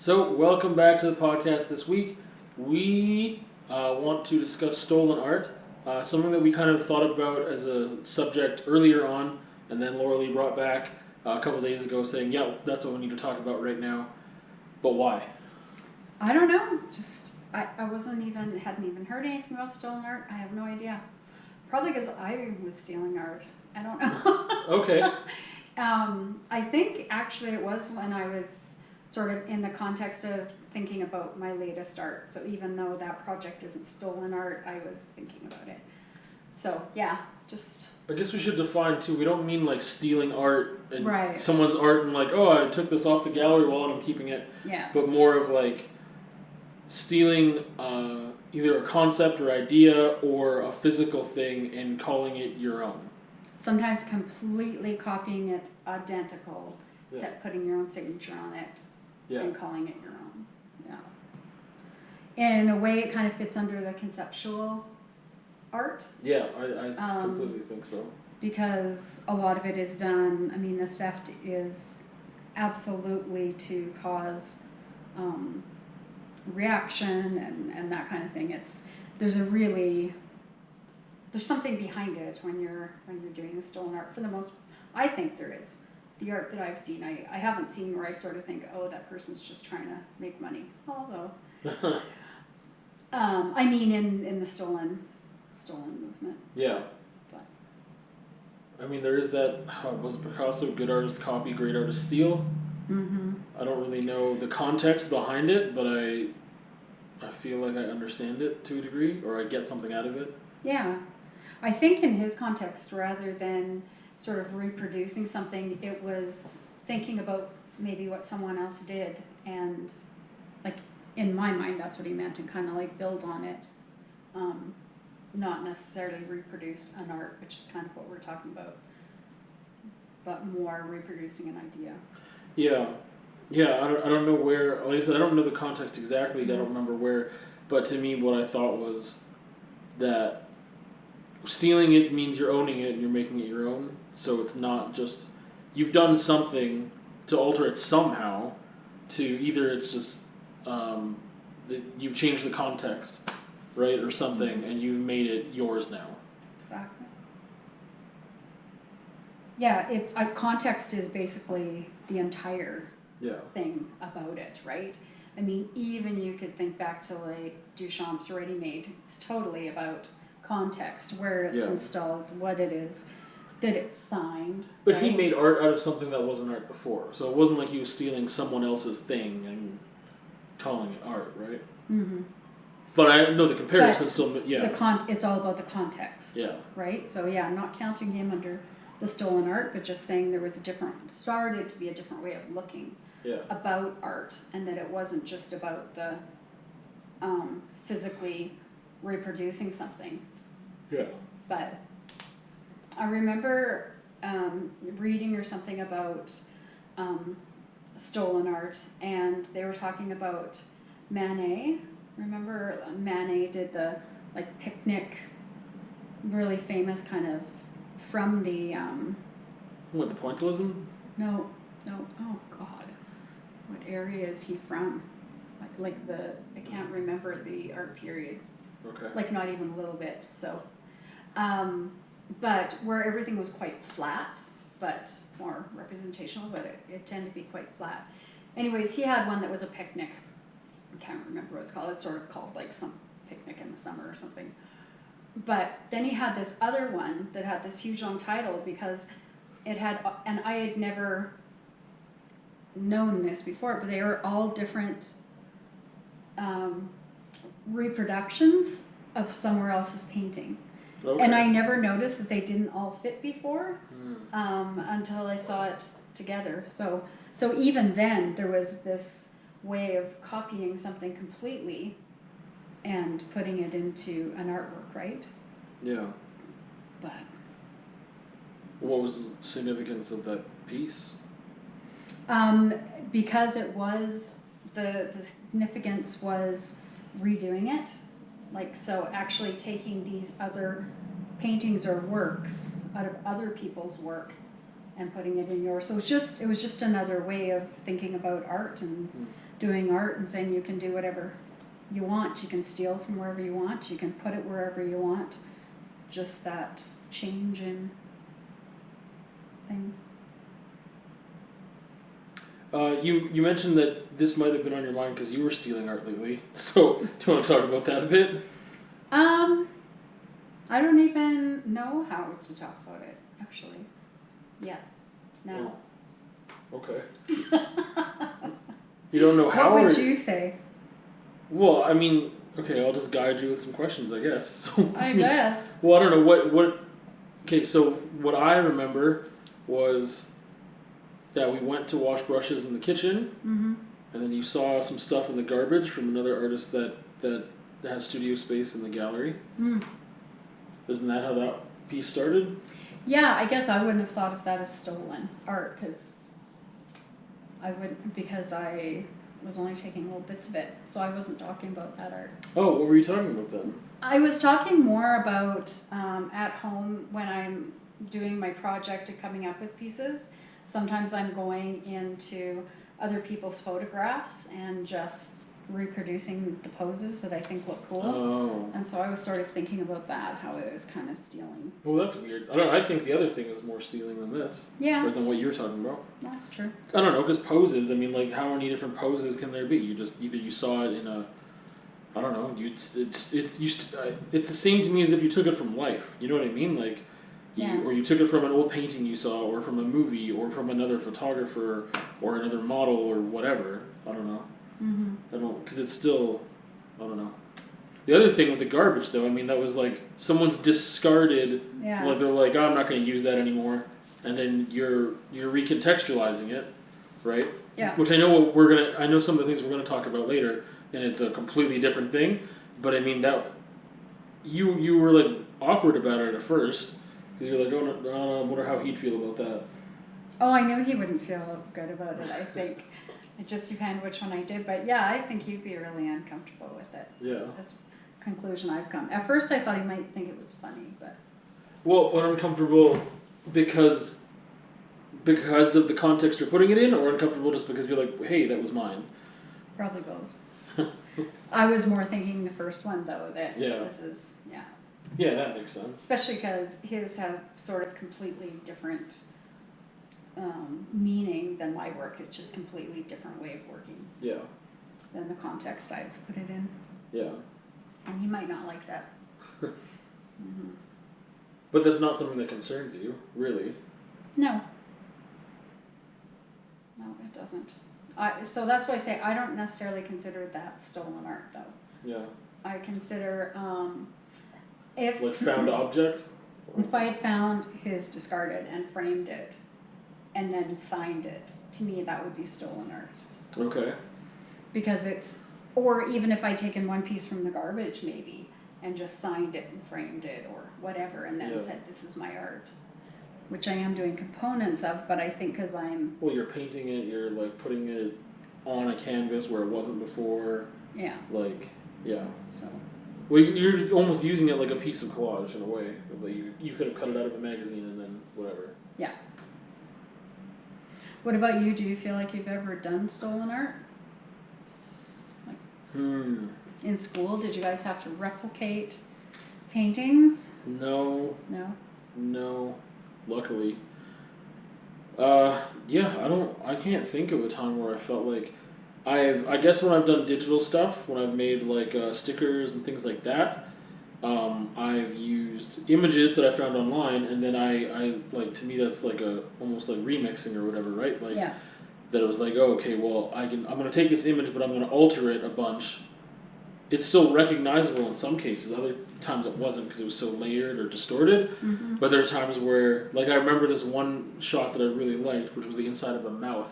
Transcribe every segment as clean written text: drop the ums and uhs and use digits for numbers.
So, welcome back to the podcast this week. We want to discuss stolen art, something that we kind of thought about as a subject earlier on, and then Laura Lee brought back a couple days ago saying, yeah, that's what we need to talk about right now. But why? I don't know. Just, I hadn't even heard anything about stolen art. I have no idea. Probably because I was stealing art. I don't know. Okay. I think actually it was when I was sort of in the context of thinking about my latest art. So even though that project isn't stolen art, I was thinking about it. So yeah, just... I guess we should define too, we don't mean like stealing art and Right. someone's art and like, oh, I took this off the gallery wall and I'm keeping it. Yeah. But more of like stealing either a concept or idea or a physical thing and calling it your own. Sometimes completely copying it identical, Yeah. except putting your own signature on it. Yeah. And calling it your own. Yeah. In a way, it kind of fits under the conceptual art. Yeah, I completely think so. Because a lot of it is done, I mean, the theft is absolutely to cause reaction and that kind of thing. There's something behind it when you're doing the stolen art. For the most, I think there is. The art that I've seen, I haven't seen where I sort of think, oh, that person's just trying to make money. Although, I mean, in the stolen movement. Yeah. But. I mean, there is that, was it Picasso, good artist copy, great artist steal? Mm-hmm. I don't really know the context behind it, but I feel like I understand it to a degree, or I get something out of it. Yeah. I think in his context, rather than sort of reproducing something, it was thinking about maybe what someone else did, and like in my mind that's what he meant, and kind of like build on it, not necessarily reproduce an art, which is kind of what we're talking about, but more reproducing an idea. Yeah, I don't know where, like I said, I don't know the context exactly, I don't remember where, but to me what I thought was that stealing it means you're owning it and you're making it your own. So it's not just, you've done something to alter it somehow, to either it's just, you've changed the context, right, or something, and you've made it yours now. Exactly. Yeah, context is basically the entire thing about it, right? I mean, even you could think back to like Duchamp's Ready Made. It's totally about context, where it's installed, what it is, that it's signed. But right? he made art out of something that wasn't art before, so it wasn't like he was stealing someone else's thing and calling it art, right? Mm-hmm. But I know the comparison still, it's all about the context, right? So yeah, I'm not counting him under the stolen art, but just saying there was started to be a different way of looking about art, and that it wasn't just about the physically reproducing something. Yeah. But I remember reading or something about stolen art, and they were talking about Manet. Remember Manet did the like picnic, really famous kind of from the What, the pointillism? No, oh God, what area is he from? I can't remember the art period. Okay. Like not even a little bit. So, but where everything was quite flat, but more representational, but it tended to be quite flat. Anyways, he had one that was a picnic. I can't remember what it's called. It's sort of called like some picnic in the summer or something. But then he had this other one that had this huge long title because it had, and I had never known this before, but they were all different reproductions of somewhere else's painting. Okay. And I never noticed that they didn't all fit before until I saw it together. So even then there was this way of copying something completely and putting it into an artwork, right? Yeah. But what was the significance of that piece? Because it was the significance was redoing it, like so actually taking these other paintings or works out of other people's work and putting it in yours. So it was just another way of thinking about art and doing art and saying you can do whatever you want. You can steal from wherever you want. You can put it wherever you want. Just that change in things. You mentioned that this might have been on your mind because you were stealing art lately. So, do you want to talk about that a bit? I don't even know how to talk about it, actually. Yeah. No. Oh. Okay. You don't know how? What would you say? Well, I mean, okay, I'll just guide you with some questions, I guess. So, I guess. Well, I don't know what. Okay, so what I remember was that we went to wash brushes in the kitchen, Mm-hmm. and then you saw some stuff in the garbage from another artist that has studio space in the gallery. Mm. Isn't that how that piece started? Yeah, I guess I wouldn't have thought of that as stolen art because I was only taking little bits of it, so I wasn't talking about that art. Oh, what were you talking about then? I was talking more about at home when I'm doing my project and coming up with pieces. Sometimes I'm going into other people's photographs and just reproducing the poses that I think look cool. Oh. And so I was sort of thinking about that, how it was kind of stealing. Well, that's weird. I think the other thing is more stealing than this. Yeah. Or than what you're talking about. That's true. I don't know, because poses, I mean, like, how many different poses can there be? You just, either you saw it in a, I don't know, it's the same to me as if you took it from life. You know what I mean? Like, or you took it from an old painting you saw, or from a movie, or from another photographer, or another model, or whatever. I don't know. Mm-hmm. I don't, because it's still, I don't know. The other thing with the garbage, though, I mean, that was like, someone's discarded, like, they're like, oh, I'm not going to use that anymore, and then you're recontextualizing it, right? Yeah. Which I know I know some of the things we're gonna talk about later, and it's a completely different thing, but I mean, that, you were like, awkward about it at first, because you're like, oh, no, I wonder how he'd feel about that. Oh, I knew he wouldn't feel good about it, I think. It just depended which one I did, but yeah, I think he'd be really uncomfortable with it. Yeah. That's the conclusion I've come. At first I thought he might think it was funny, but... Well, uncomfortable because of the context you're putting it in, or uncomfortable just because you're like, hey, that was mine? Probably both. I was more thinking the first one, though, that this is, Yeah, that makes sense. Especially because his have sort of completely different meaning than my work. It's just completely different way of working. Yeah. Than the context I've put it in. Yeah. And he might not like that. Mm-hmm. But that's not something that concerns you, really. No. No, it doesn't. So that's why I say I don't necessarily consider that stolen art, though. Yeah. I consider if... Like found object? If I had found his discarded and framed it and then signed it, to me that would be stolen art. Okay. Because it's, or even if I'd taken one piece from the garbage maybe and just signed it and framed it or whatever and then said this is my art, which I am doing components of, but I think because I'm... Well, you're painting it, you're like putting it on a canvas where it wasn't before. Yeah. Like, yeah. So... Well, you're almost using it like a piece of collage in a way. Like you could have cut it out of a magazine and then whatever. Yeah. What about you? Do you feel like you've ever done stolen art? Like in school, did you guys have to replicate paintings? No. No? No. Luckily. Yeah, I can't think of a time where I felt like I guess when I've done digital stuff, when I've made like stickers and things like that, I've used images that I found online, and then I like, to me that's like almost like remixing or whatever, right? Like that it was like, oh, okay, well I'm gonna take this image, but I'm gonna alter it a bunch. It's still recognizable in some cases. Other times it wasn't because it was so layered or distorted. Mm-hmm. But there are times where, like, I remember this one shot that I really liked, which was the inside of a mouth.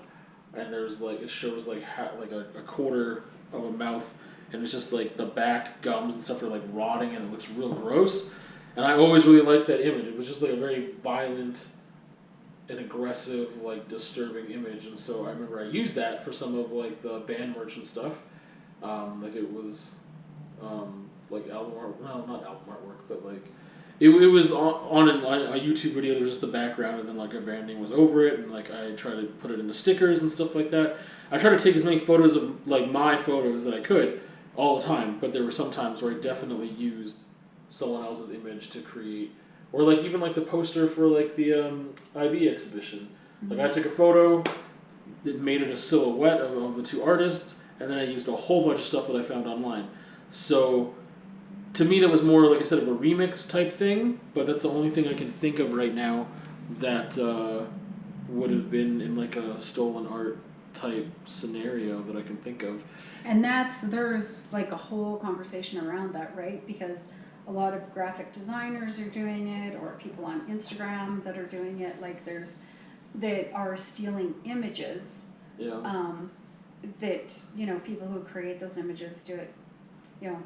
And there's like, it shows like a quarter of a mouth, and it's just like the back gums and stuff are like rotting, and it looks real gross. And I always really liked that image. It was just like a very violent and aggressive, like disturbing image. And so I remember I used that for some of like the band merch and stuff. Like it was like album art, well, not album artwork, but like it was on a YouTube video. There was just the background, and then like a band name was over it, and like I tried to put it into stickers and stuff like that. I try to take as many photos of like my photos that I could all the time, but there were some times where I definitely used someone else's image to create, or like even like the poster for like the IB exhibition. Like I took a photo, it made it a silhouette of the two artists, and then I used a whole bunch of stuff that I found online. So to me, that was more, like I said, of a remix type thing, but that's the only thing I can think of right now that would have been in like a stolen art type scenario that I can think of. And there's like a whole conversation around that, right? Because a lot of graphic designers are doing it, or people on Instagram that are doing it. Like that are stealing images. Yeah. That, people who create those images do it,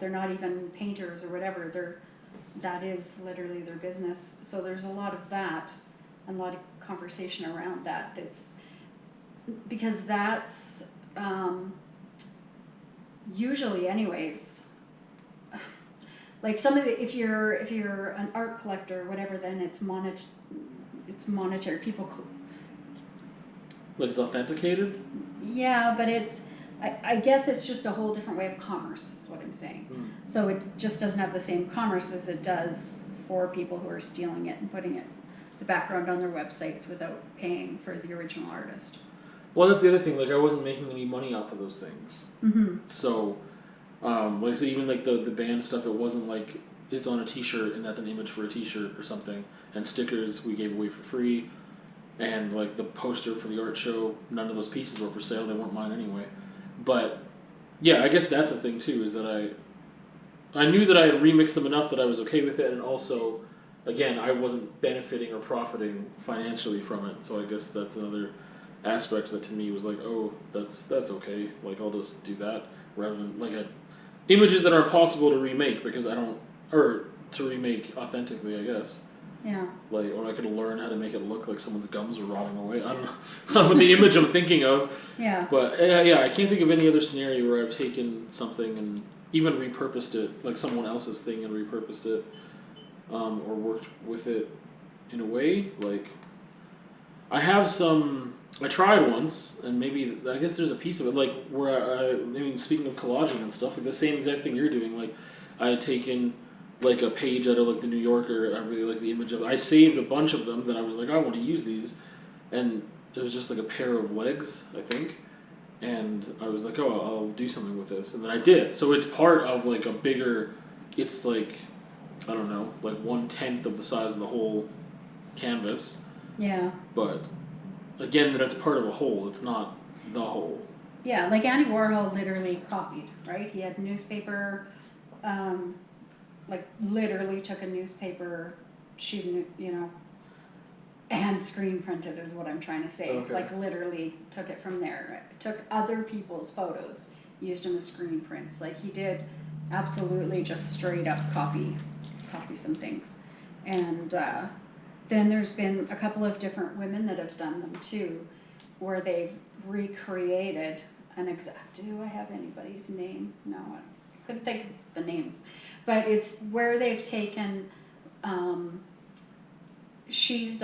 they're not even painters or whatever. That is literally their business. So there's a lot of that, and a lot of conversation around that. Because that's usually, anyways, like if you're an art collector or whatever, then it's monetary. People. Like it's authenticated? Yeah, but I guess it's just a whole different way of commerce, is what I'm saying. So it just doesn't have the same commerce as it does for people who are stealing it and putting the background on their websites without paying for the original artist. Well, that's the other thing. Like I wasn't making any money off of those things. Mm-hmm. So, like I said, even like the band stuff, it wasn't like it's on a T-shirt and that's an image for a T-shirt or something. And stickers we gave away for free. And like the poster for the art show, none of those pieces were for sale. They weren't mine anyway. But yeah, I guess that's the thing too, is that I knew that I had remixed them enough that I was okay with it, and also, again, I wasn't benefiting or profiting financially from it. So I guess that's another aspect that to me was like, oh, that's okay. Like I'll just do that rather than like images that are impossible to remake because or to remake authentically, I guess. Yeah. Like, or I could learn how to make it look like someone's gums are rotting away. I don't know. It's not the image I'm thinking of. Yeah. But yeah, I can't think of any other scenario where I've taken something and even repurposed it, like someone else's thing, and repurposed it, or worked with it in a way. Like, I tried once, and maybe, I guess there's a piece of it, like, where I mean, speaking of collaging and stuff, like the same exact thing you're doing, like, I had taken like a page out of like the New Yorker. I really like the image of it. I saved a bunch of them that I was like, I want to use these, and it was just like a pair of legs, I think, and I was like, oh, I'll do something with this, and then I did. So it's part of like a bigger. It's like, I don't know, like 1/10 of the size of the whole canvas. Yeah. But again, that's part of a whole. It's not the whole. Yeah, like Andy Warhol literally copied, right? He had newspaper. Like literally took a newspaper, and screen printed is what I'm trying to say. Okay. Like literally took it from there. Took other people's photos, used them as screen prints. Like he did absolutely just straight up copy some things. And then there's been a couple of different women that have done them too, where they've recreated an exact, do I have anybody's name? No, I couldn't think of the names. But it's where they've taken, she's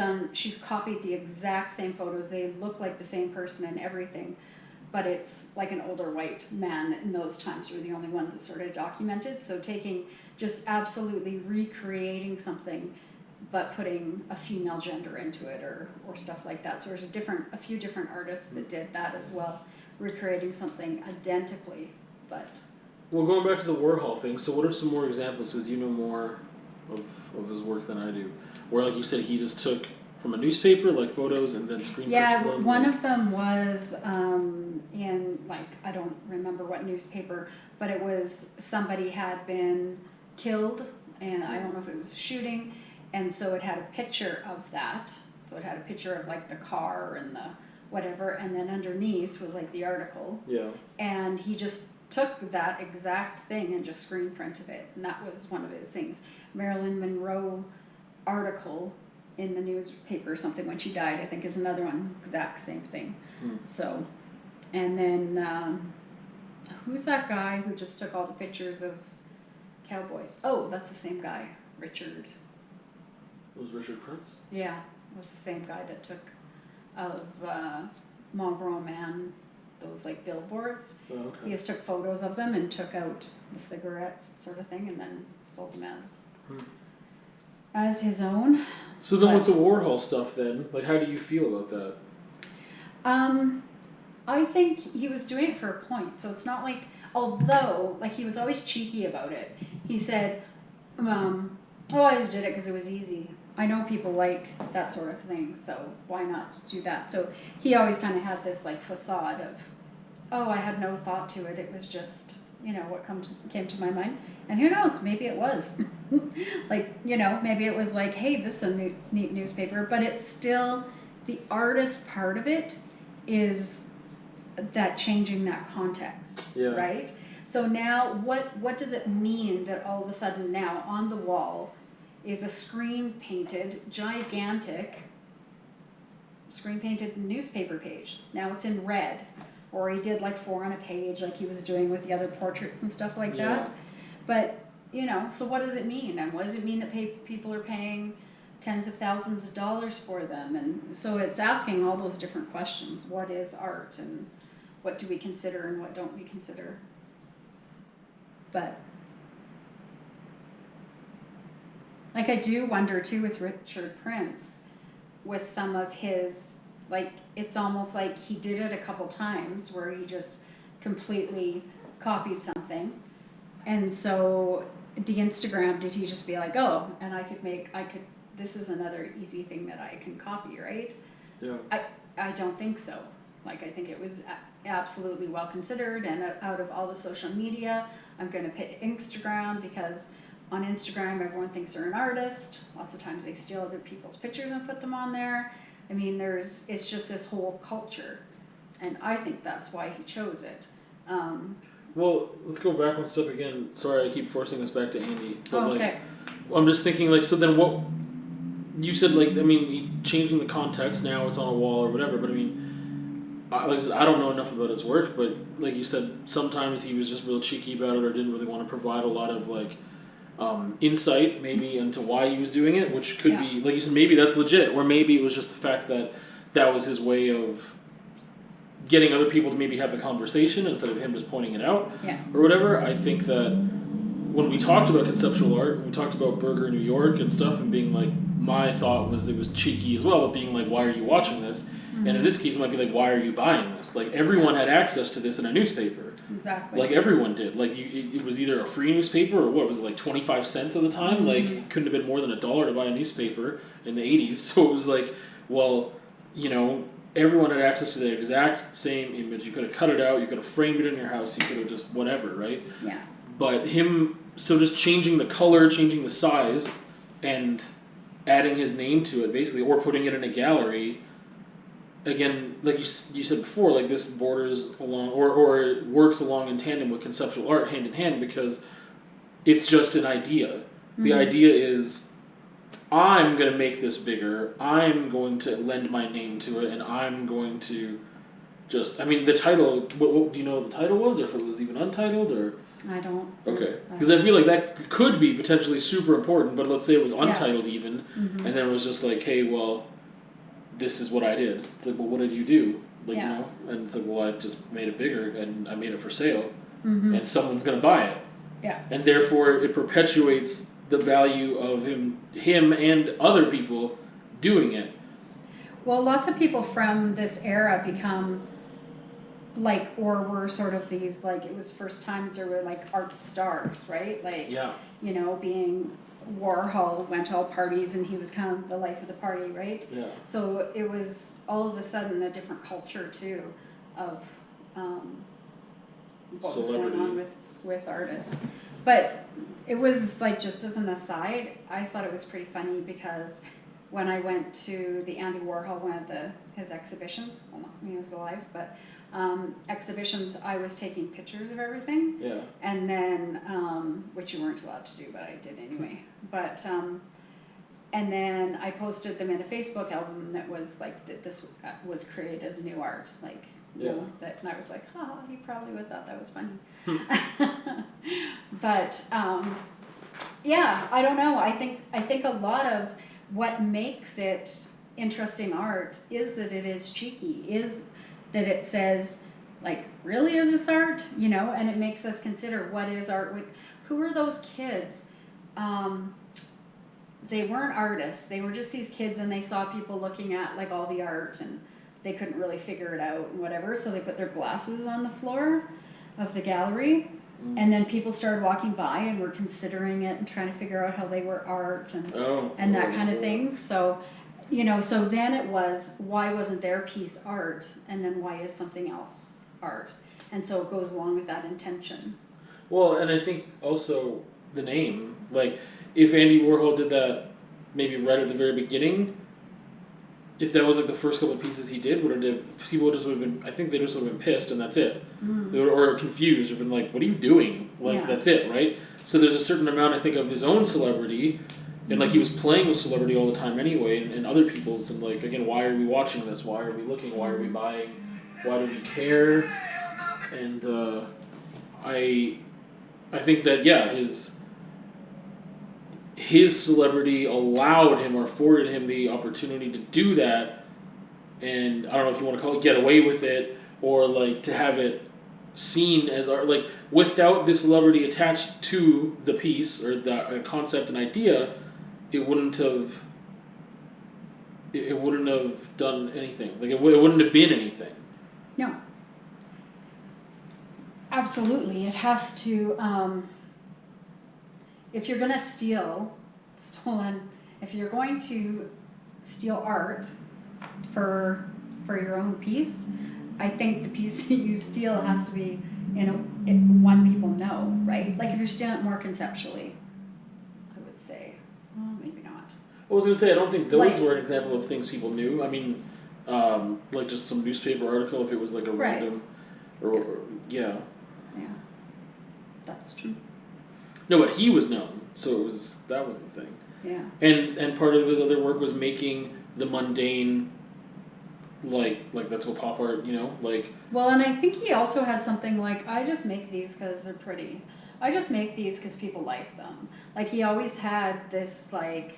copied the exact same photos. They look like the same person and everything, but it's like an older white man in those times were the only ones that sort of documented. So just absolutely recreating something, but putting a female gender into it or stuff like that. So there's a few different artists that did that as well, recreating something identically, but. Well, going back to the Warhol thing, so what are some more examples, because you know more of his work than I do, where, like you said, he just took from a newspaper, like photos, and then screen printed them? One of them was in, like, I don't remember what newspaper, but it was somebody had been killed, and I don't know if it was a shooting, and so it had a picture of that. So it had a picture of, like, the car and the whatever, and then underneath was, like, the article. Yeah. And he just took that exact thing and just screen printed it, and that was one of his things. Marilyn Monroe article in the newspaper or something when she died, I think, is another one, exact same thing. So, and then who's that guy who just took all the pictures of cowboys? Oh, that's the same guy, Richard. It was Richard Prince? Yeah, it was the same guy that took of Marlboro Man those like billboards. Oh, He okay. just took photos of them and took out the cigarettes sort of thing and then sold them as his own. So then with But- the Warhol stuff then, like how do you feel about that? I think he was doing it for a point, so it's not like, although, like he was always cheeky about it. He said, oh, I just did it because it was easy. I know people like that sort of thing, so why not do that? So he always kind of had this like facade of, oh, I had no thought to it. It was just, you know, what came to my mind. And who knows, maybe it was. Like, you know, maybe it was like, hey, this is a neat newspaper, but it's still, the artist part of it is that changing that context, Yeah. right? So now, what does it mean that all of a sudden now on the wall is a screen painted, gigantic, screen painted newspaper page? Now it's in red, or he did like 4 on a page, like he was doing with the other portraits and stuff like Yeah. that. But you know, so what does it mean? And what does it mean that people are paying tens of thousands of dollars for them? And so it's asking all those different questions. What is art, and what do we consider and what don't we consider? But like I do wonder too with Richard Prince, with some of his, like it's almost like he did it a couple times where he just completely copied something. And so the Instagram, did he just be like, oh, and this is another easy thing that I can copy, right? Yeah. I don't think so. Like, I think it was absolutely well considered, and out of all the social media, I'm going to pick Instagram because on Instagram, everyone thinks they're an artist. Lots of times they steal other people's pictures and put them on there. I mean, it's just this whole culture, and I think that's why he chose it. Well, let's go back one step again. Sorry, I keep forcing us back to Andy. But Okay. I'm just thinking, like, so then what, you said, like, I mean, changing the context, now it's on a wall or whatever, but I mean, like I said, I don't know enough about his work, but like you said, sometimes he was just real cheeky about it or didn't really want to provide a lot of, like, insight maybe into why he was doing it, which could be, like you said, maybe that's legit, or maybe it was just the fact that that was his way of getting other people to maybe have the conversation instead of him just pointing it out, or whatever. I think that when we talked about conceptual art, and we talked about Burger New York and stuff, and being like, my thought was it was cheeky as well, but being like, why are you watching this? Mm-hmm. And in this case, it might be like, why are you buying this? Like, everyone had access to this in a newspaper. Exactly. Like, everyone did. Like, it was either a free newspaper, or what was it, like 25 cents at the time? Like, it couldn't have been more than $1 to buy a newspaper in the 80s. So it was like, well, you know, everyone had access to the exact same image. You could have cut it out, you could have framed it in your house, you could have just whatever, right? Yeah. But so just changing the color, changing the size, and adding his name to it, basically, or putting it in a gallery, again, like you said before, like this borders along, or works along in tandem with conceptual art, hand in hand, because it's just an idea. Mm-hmm. The idea is, I'm going to make this bigger, I'm going to lend my name to it, and I'm going to just, I mean, the title, what do you know what the title was, or if it was even untitled, or? I don't. Okay, because I feel like that could be potentially super important, but let's say it was untitled even, and then it was just like, hey, well, this is what I did. It's like, well, what did you do? Like, you know, and it's like, well, I just made it bigger, and I made it for sale, and someone's going to buy it. Yeah. And therefore, it perpetuates the value of him and other people doing it. Well, lots of people from this era become like, or were sort of these, like, it was first times there were like art stars, right? Like, you know, being Warhol went to all parties and he was kind of the life of the party, right? Yeah. So it was all of a sudden a different culture too of what was going on with artists. But it was like, just as an aside, I thought it was pretty funny because when I went to the Andy Warhol, one of his exhibitions, well, not when he was alive, but exhibitions, I was taking pictures of everything. Yeah. And then, which you weren't allowed to do, but I did anyway. But, and then I posted them in a Facebook album that was like, that this was created as new art, like, you know, that, and I was like, oh, he probably would have thought that was funny. But, yeah, I don't know. I think a lot of what makes it interesting art is that it is cheeky, is that it says, like, really, is this art? You know, and it makes us consider what is art. Like, who are those kids? They weren't artists. They were just these kids, and they saw people looking at like all the art, and they couldn't really figure it out and whatever. So they put their glasses on the floor of the gallery, and then people started walking by and were considering it and trying to figure out how they were art and that kind of thing. So, you know, so then it was, why wasn't their piece art, and then why is something else art? And so it goes along with that intention. Well, and I think also the name, like, if Andy Warhol did that maybe right at the very beginning, if that was like the first couple of pieces he did, people just would have been, I think they just would have been pissed and that's it. They would, or confused, or been like, what are you doing? Like, that's it, right? So there's a certain amount, I think, of his own celebrity, and like he was playing with celebrity all the time anyway, and other people's, and like, again, why are we watching this? Why are we looking? Why are we buying? Why do we care? And I think that, yeah, his celebrity allowed him or afforded him the opportunity to do that, and I don't know if you want to call it get away with it, or like to have it seen as art, like without the celebrity attached to the piece or the concept and idea, it wouldn't have done anything. Like it wouldn't have been anything. No. Absolutely, it has to. If you're going to if you're going to steal art for your own piece, I think the piece that you steal has to be one people know, right? Like if you're stealing it more conceptually, I would say, well, maybe not. I was going to say, I don't think those were an example of things people knew. I mean, like just some newspaper article, if it was like a random, or yeah. Yeah, that's true. No, but he was known, so that was the thing. Yeah. And part of his other work was making the mundane, like that's what pop art, like. Well, and I think he also had something like, I just make these because they're pretty. I just make these because people like them. Like he always had this like,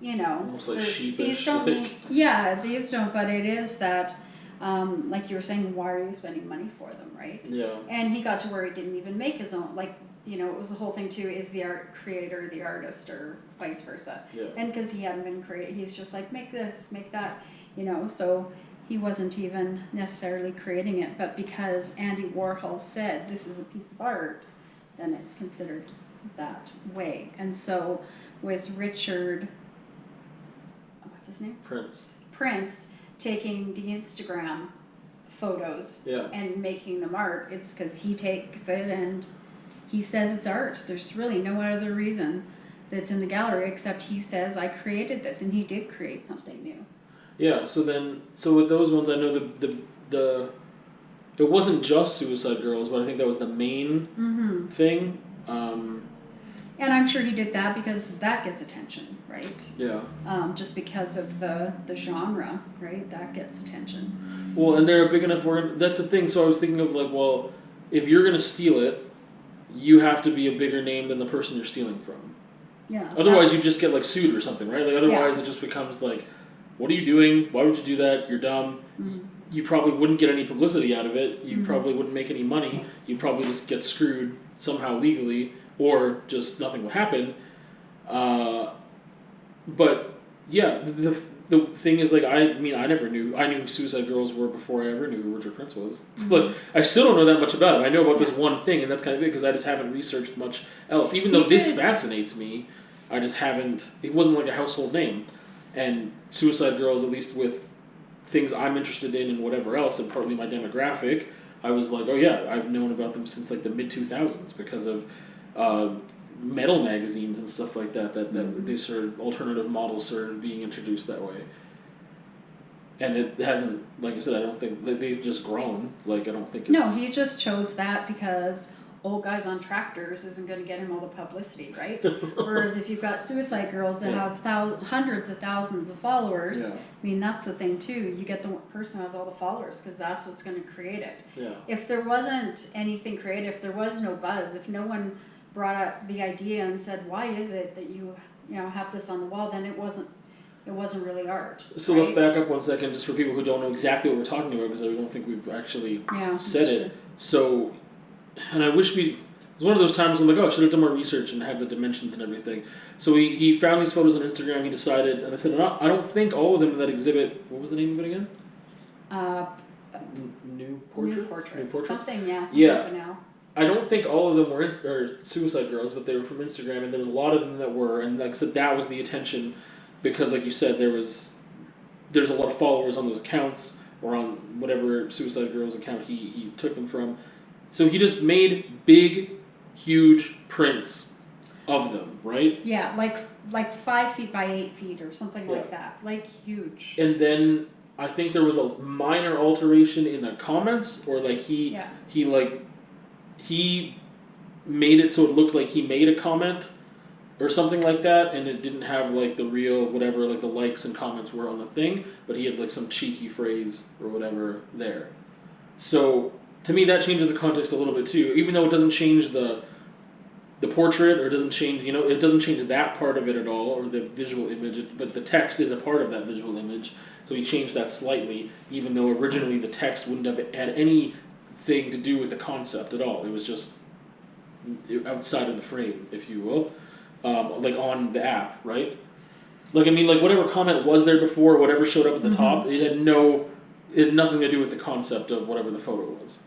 almost like sheepish. These don't need, yeah, these don't. But it is that, like you were saying, why are you spending money for them, right? Yeah. And he got to where he didn't even make his own, like. It was the whole thing too, is the art creator the artist or vice versa. Yeah. And because he hadn't been he's just like, make this, make that, so he wasn't even necessarily creating it, but because Andy Warhol said this is a piece of art, then it's considered that way. And so with Richard, what's his name? Prince taking the Instagram photos and making them art, it's because he takes it and he says it's art. There's really no other reason that's in the gallery except he says, I created this, and he did create something new. Yeah, so with those ones, I know the it wasn't just Suicide Girls, but I think that was the main thing. And I'm sure he did that because that gets attention, right? Yeah. Just because of the genre, right? That gets attention. Well, and they're a big enough that's the thing. So I was thinking of like, well, if you're going to steal it, you have to be a bigger name than the person you're stealing from. Yeah. Otherwise, you just get like sued or something, right? Like otherwise, it just becomes like, what are you doing? Why would you do that? You're dumb. You probably wouldn't get any publicity out of it. You probably wouldn't make any money. You'd probably just get screwed somehow legally, or just nothing would happen. But yeah, the thing is, like, I never knew. I knew who Suicide Girls were before I ever knew who Richard Prince was. But I still don't know that much about him. I know about this one thing, and that's kind of it, because I just haven't researched much else. Even though this fascinates me, I just haven't. It wasn't like a household name. And Suicide Girls, at least with things I'm interested in and whatever else, and partly my demographic, I was like, oh yeah, I've known about them since like the mid-2000s because of metal magazines and stuff like that, that these sort of alternative models started being introduced that way. And it hasn't, like I said, I don't think, they've just grown. Like, I don't think it's... No, he just chose that because old guys on tractors isn't going to get him all the publicity, right? Whereas if you've got Suicide Girls that have hundreds of thousands of followers, I mean, that's the thing too. You get the person who has all the followers because that's what's going to create it. Yeah. If there wasn't anything creative, if there was no buzz, if no one brought up the idea and said, why is it that you have this on the wall, then it It wasn't really art. So right? let's back up 1 second, just for people who don't know exactly what we're talking about, because I don't think we've actually said it. True. So, and I wish it was one of those times I'm like, oh, I should have done more research and had the dimensions and everything. So he found these photos on Instagram, he decided, and I said, I don't think all of them in that exhibit, what was the name of it again? New Portraits? Something, yeah. Now. I don't think all of them were suicide girls, but they were from Instagram, and there was a lot of them that were, and like I said, that was the attention, because like you said, there's a lot of followers on those accounts, or on whatever suicide girl's account he took them from. So he just made big, huge prints of them, right? Yeah, like 5 feet by 8 feet or something like that, like huge. And then I think there was a minor alteration in the comments, or like he made it so it looked like he made a comment or something like that, and it didn't have like the real whatever like the likes and comments were on the thing, but he had like some cheeky phrase or whatever there. So to me that changes the context a little bit too, even though it doesn't change the portrait, or it doesn't change, it doesn't change that part of it at all, or the visual image, but the text is a part of that visual image. So he changed that slightly, even though originally the text wouldn't have had anything to do with the concept at all. It was just outside of the frame, if you will, like on the app, right? Like, I mean, like whatever comment was there before, whatever showed up at the top, it had nothing to do with the concept of whatever the photo was,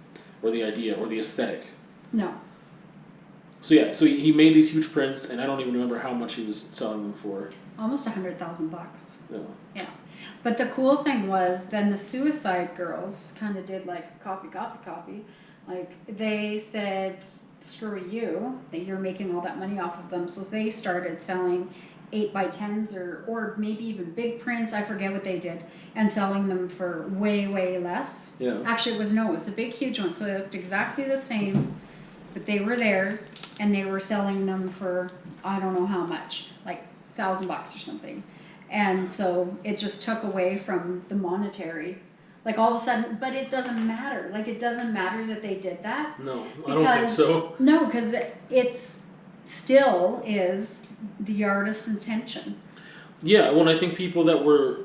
or the idea, or the aesthetic. No. So yeah, so he made these huge prints, and I don't even remember how much he was selling them for. Almost $100,000. Yeah. Yeah. But the cool thing was, then the suicide girls kind of did like copy. Like they said, screw you, that you're making all that money off of them. So they started selling 8x10s or maybe even big prints. I forget what they did, and selling them for way, way less. Yeah. Actually, it was a big, huge one. So they looked exactly the same, but they were theirs, and they were selling them for I don't know how much, like $1,000 or something. And so it just took away from the monetary, like all of a sudden, but it doesn't matter. Like it doesn't matter that they did that. No, I don't think so. No, because it still is the artist's intention. Yeah, when I think people that were,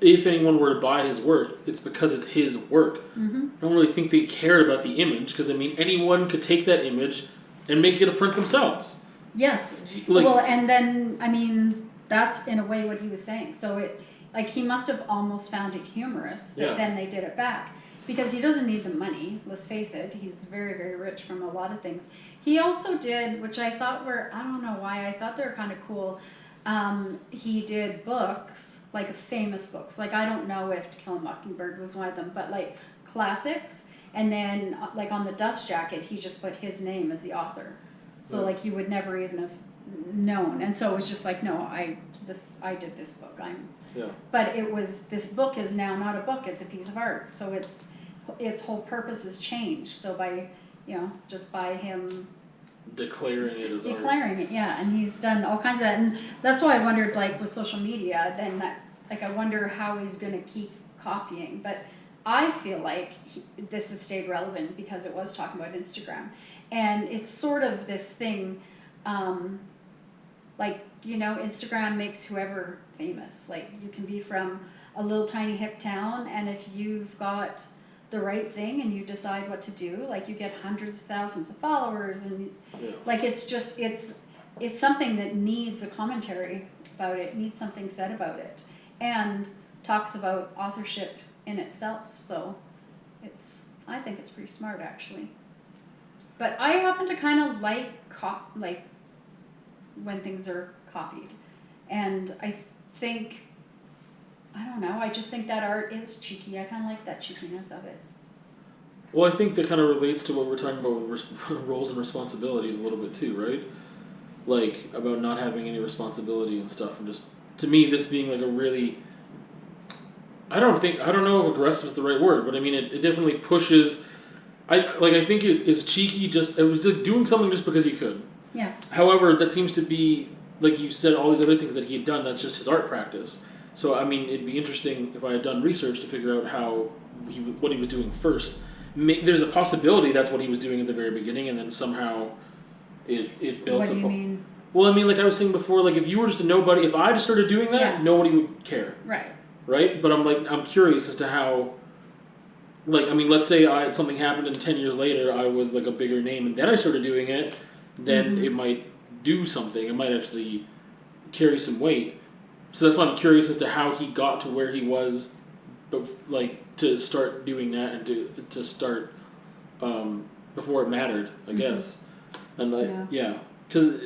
if anyone were to buy his work, it's because it's his work. Mm-hmm. I don't really think they cared about the image, because I mean, anyone could take that image and make it a print themselves. Yes. Like, well, and then, I mean, that's in a way what he was saying. So he must have almost found it humorous that then they did it back. Because he doesn't need the money, let's face it. He's very, very rich from a lot of things. He also did, which I thought were, I don't know why, I thought they were kind of cool. He did books, like famous books. Like, I don't know if To Kill a Mockingbird was one of them, but like classics. And then, like on the dust jacket, he just put his name as the author. So like you would never even have known. And so it was just like, no, I did this book. But this book is now not a book, it's a piece of art. So its whole purpose has changed. So by, just by him declaring it as art. Yeah, and he's done all kinds of that. And that's why I wondered, like with social media, then I wonder how he's going to keep copying. But I feel like this has stayed relevant because it was talking about Instagram. And it's sort of this thing, Instagram makes whoever famous. Like, you can be from a little tiny hip town, and if you've got the right thing and you decide what to do, like, you get hundreds of thousands of followers, and like, it's something that needs a commentary about it, needs something said about it, and talks about authorship in itself. So I think it's pretty smart, actually. But I happen to kind of like when things are copied. And I think, I don't know, I just think that art is cheeky. I kind of like that cheekiness of it. Well, I think that kind of relates to what we're talking about with roles and responsibilities a little bit too, right? Like, about not having any responsibility and stuff. And just, to me, this being like a really, I don't know if aggressive is the right word, but I mean, it definitely pushes. I think it's cheeky. It was just doing something just because he could. Yeah. However, that seems to be, like you said, all these other things that he had done. That's just his art practice. So I mean, it'd be interesting if I had done research to figure out what he was doing first. There's a possibility that's what he was doing at the very beginning, and then somehow it built. What do you mean? Well, I mean, like I was saying before, like if you were just a nobody, if I just started doing that, Yeah. nobody would care, Right. right? But I'm curious as to how, like, I mean, let's say something happened and 10 years later I was like a bigger name and then I started doing it, then Mhm. it might do something. It might actually carry some weight. So that's why I'm curious as to how he got to where he was, like to start doing that and to start before it mattered, I guess. And like, yeah, because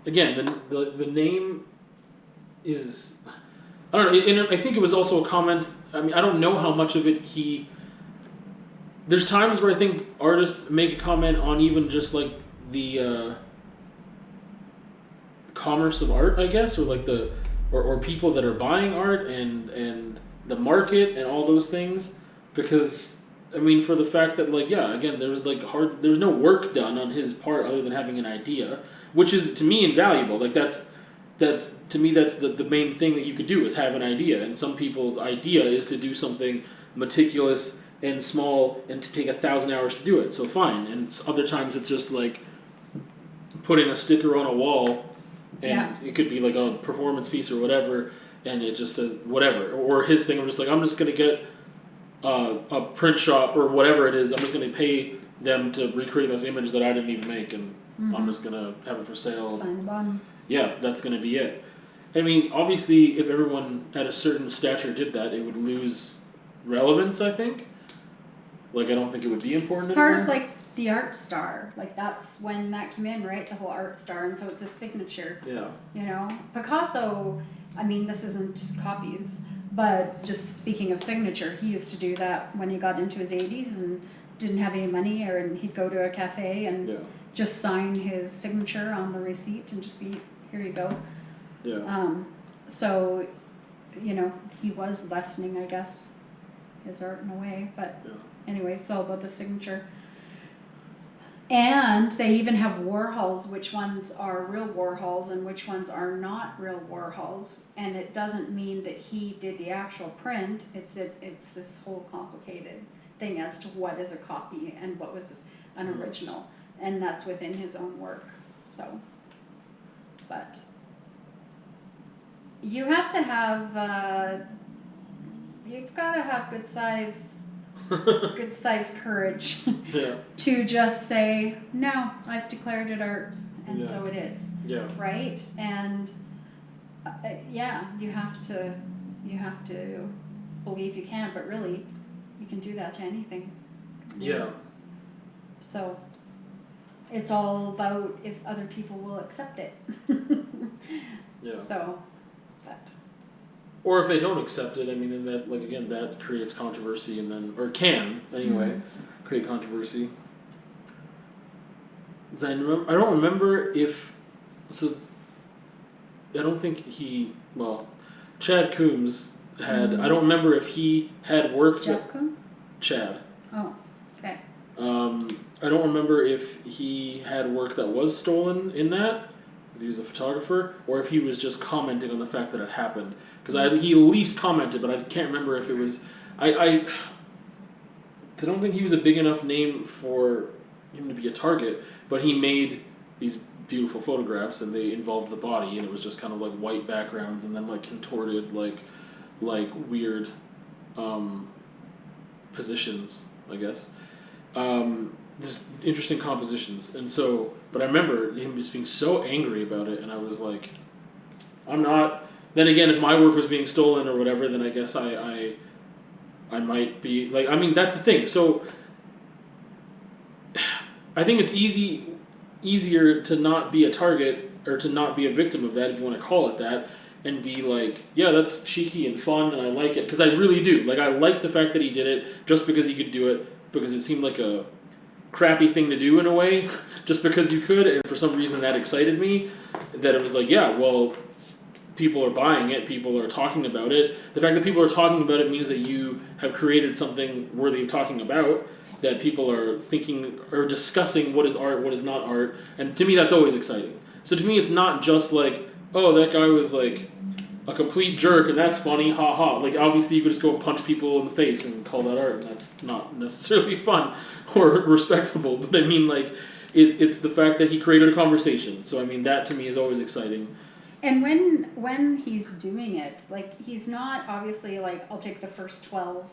again, the name is, I don't know, and I think it was also a comment. I mean, I don't know how much of it he. There's times where I think artists make a comment on even just like the commerce of art, I guess, or like or people that are buying art and the market and all those things, because I mean, for the fact that like yeah, again, there was no work done on his part other than having an idea, which is to me invaluable. Like that's to me that's the main thing that you could do is have an idea, and some people's idea is to do something meticulous and small and to take 1,000 hours to do it. So fine, and other times it's just like putting a sticker on a wall, and it could be like a performance piece or whatever, and it just says whatever. Or his thing of just like I'm just gonna get a print shop or whatever it is. I'm just gonna pay them to recreate this image that I didn't even make, and I'm just gonna have it for sale. Sign the bottom. Yeah, that's gonna be it. I mean, obviously, if everyone at a certain stature did that, it would lose relevance. I think. Like, I don't think it would be important It's part anymore. of like the art star. Like that's when that came in, right? The whole art star, and so it's a signature. Yeah. You know, Picasso. I mean, this isn't copies, but just speaking of signature, he used to do that when he got into his 80s and didn't have any money, and he'd go to a cafe and just sign his signature on the receipt and just be, here you go. Yeah. So, you know, he was lessening, I guess, his art in a way, but anyway, it's all about the signature. And they even have Warhols, which ones are real Warhols and which ones are not real Warhols. And it doesn't mean that he did the actual print. It's this whole complicated thing as to what is a copy and what was an original. And that's within his own work. So, but you have to have, you've got to have good size courage to just say, no, I've declared it art, and so it is. Yeah. Right? And yeah, you have to believe you can, but really, you can do that to anything. Yeah. So it's all about if other people will accept it. Yeah. So, but. Or if they don't accept it, I mean, then that, like, again, that creates controversy and then, or can, anyway, create controversy. I don't remember if, so, I don't think Chad Coombs had, I don't remember if he had work Jeff Koons? Chad. Oh, okay. I don't remember if he had work that was stolen in that, because he was a photographer, or if he was just commenting on the fact that it happened. Because he at least commented, but I can't remember if it was. I don't think he was a big enough name for him to be a target, but he made these beautiful photographs, and they involved the body, and it was just kind of like white backgrounds, and then like contorted, like weird positions, I guess. Just interesting compositions, and so. But I remember him just being so angry about it, and I was like, I'm not. Then again, if my work was being stolen or whatever, then I guess I might be like. I mean, that's the thing. So I think it's easier to not be a target or to not be a victim of that, if you want to call it that, and be like, yeah, that's cheeky and fun, and I like it because I really do. Like, I like the fact that he did it just because he could do it, because it seemed like a crappy thing to do in a way, just because you could, and for some reason that excited me. That it was like, yeah, well. People are buying it, people are talking about it. The fact that people are talking about it means that you have created something worthy of talking about, that people are thinking or discussing what is art, what is not art, and to me that's always exciting. So to me it's not just like, oh, that guy was like a complete jerk and that's funny, ha ha. Like obviously you could just go punch people in the face and call that art, and that's not necessarily fun or respectable, but I mean like it's the fact that he created a conversation. So I mean, that to me is always exciting. And when he's doing it, like, he's not obviously like, I'll take the first 12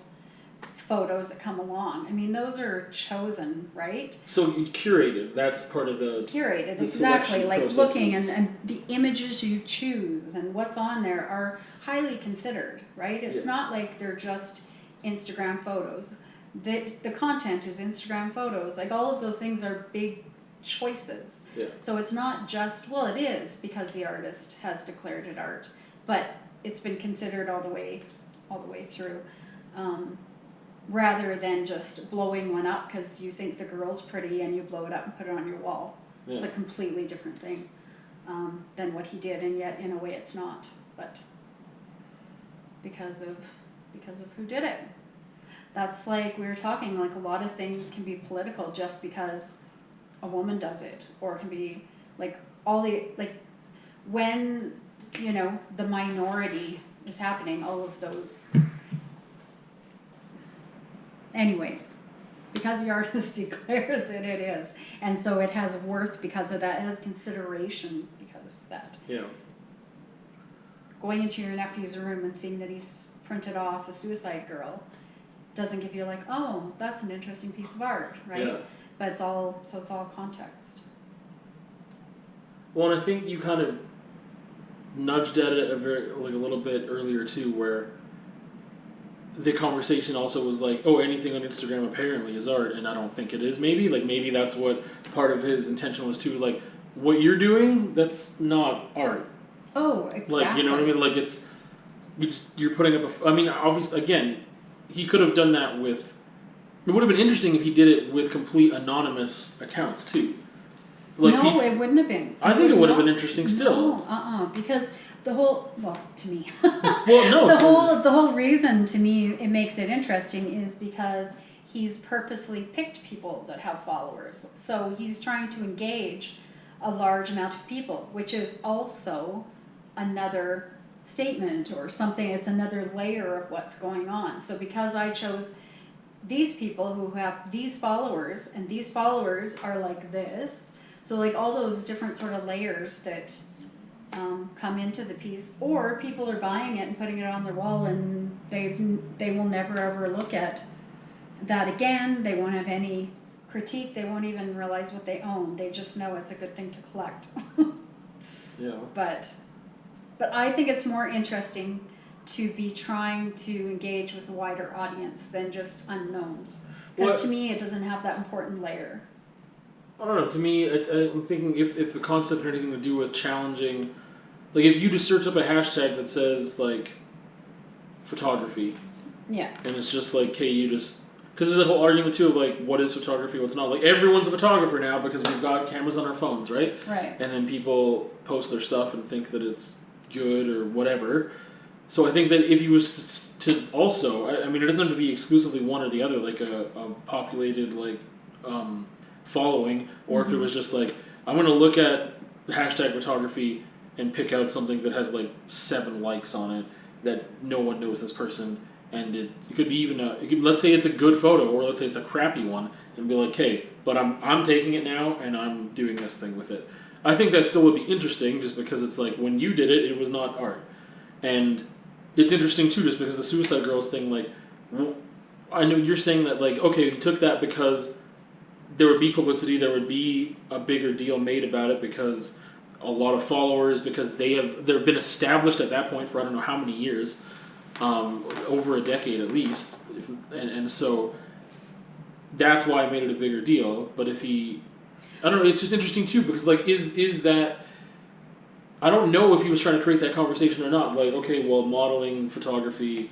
photos that come along. I mean, those are chosen, right? So curated, that's part of the Curated, the exactly. selection Like processes. looking and the images you choose and what's on there are highly considered, right? It's Yeah. not like they're just Instagram photos. The content is Instagram photos. Like, all of those things are big choices. Yeah. So it's not just, well, it is because the artist has declared it art, but it's been considered all the way through. Rather than just blowing one up because you think the girl's pretty and you blow it up and put it on your wall. Yeah. It's a completely different thing than what he did, and yet in a way it's not, but because of who did it. That's like we were talking, like, a lot of things can be political just because a woman does it, or it can be like when, you know, the minority is happening, all of those. Anyways, because the artist declares it, it is. And so it has worth because of that. It has consideration because of that. Yeah. Going into your nephew's room and seeing that he's printed off a suicide girl doesn't give you like, oh, that's an interesting piece of art, right? Yeah. But it's all context. Well, and I think you kind of nudged at it a little bit earlier too, where the conversation also was like, oh, anything on Instagram apparently is art, and I don't think it is. Maybe that's what part of his intention was too. Like, what you're doing, that's not art. Oh, exactly. Like, you know what I mean? Like, you're putting up I mean, obviously, again, he could have done that with. It would have been interesting if he did it with complete anonymous accounts too. Like, no, it wouldn't have been. I think it would have been interesting still. No, because the whole, well, to me, well, no, the whole reason to me it makes it interesting is because he's purposely picked people that have followers. So he's trying to engage a large amount of people, which is also another statement or something. It's another layer of what's going on. So because I chose these people who have these followers, and these followers are like this, so like all those different sort of layers that come into the piece, or people are buying it and putting it on their wall, and they will never ever look at that again. They won't have any critique. They won't even realize what they own. They just know it's a good thing to collect. Yeah. But I think it's more interesting to be trying to engage with a wider audience than just unknowns. Because to me, it doesn't have that important layer. I don't know. To me, I'm thinking if the concept had anything to do with challenging, like if you just search up a hashtag that says like photography, yeah, and it's just like, hey, you just because there's that whole argument too of like what is photography, what's not. Like everyone's a photographer now because we've got cameras on our phones, right? Right. And then people post their stuff and think that it's good or whatever. So I think that if you was to also, I mean, it doesn't have to be exclusively one or the other, like a populated like following, or if it was just like, I'm going to look at hashtag photography and pick out something that has like 7 likes on it that no one knows this person, and it could be even let's say it's a good photo, or let's say it's a crappy one, and be like, hey, but I'm taking it now and I'm doing this thing with it. I think that still would be interesting, just because it's like when you did it, it was not art. And it's interesting too, just because the Suicide Girls thing, like, I know you're saying that, like, okay, he took that because there would be publicity, there would be a bigger deal made about it because a lot of followers, because they've been established at that point for I don't know how many years, over a decade at least, and so that's why I made it a bigger deal. But if he, I don't know, it's just interesting too, because like is that, I don't know if he was trying to create that conversation or not. Like, okay, well, modeling, photography,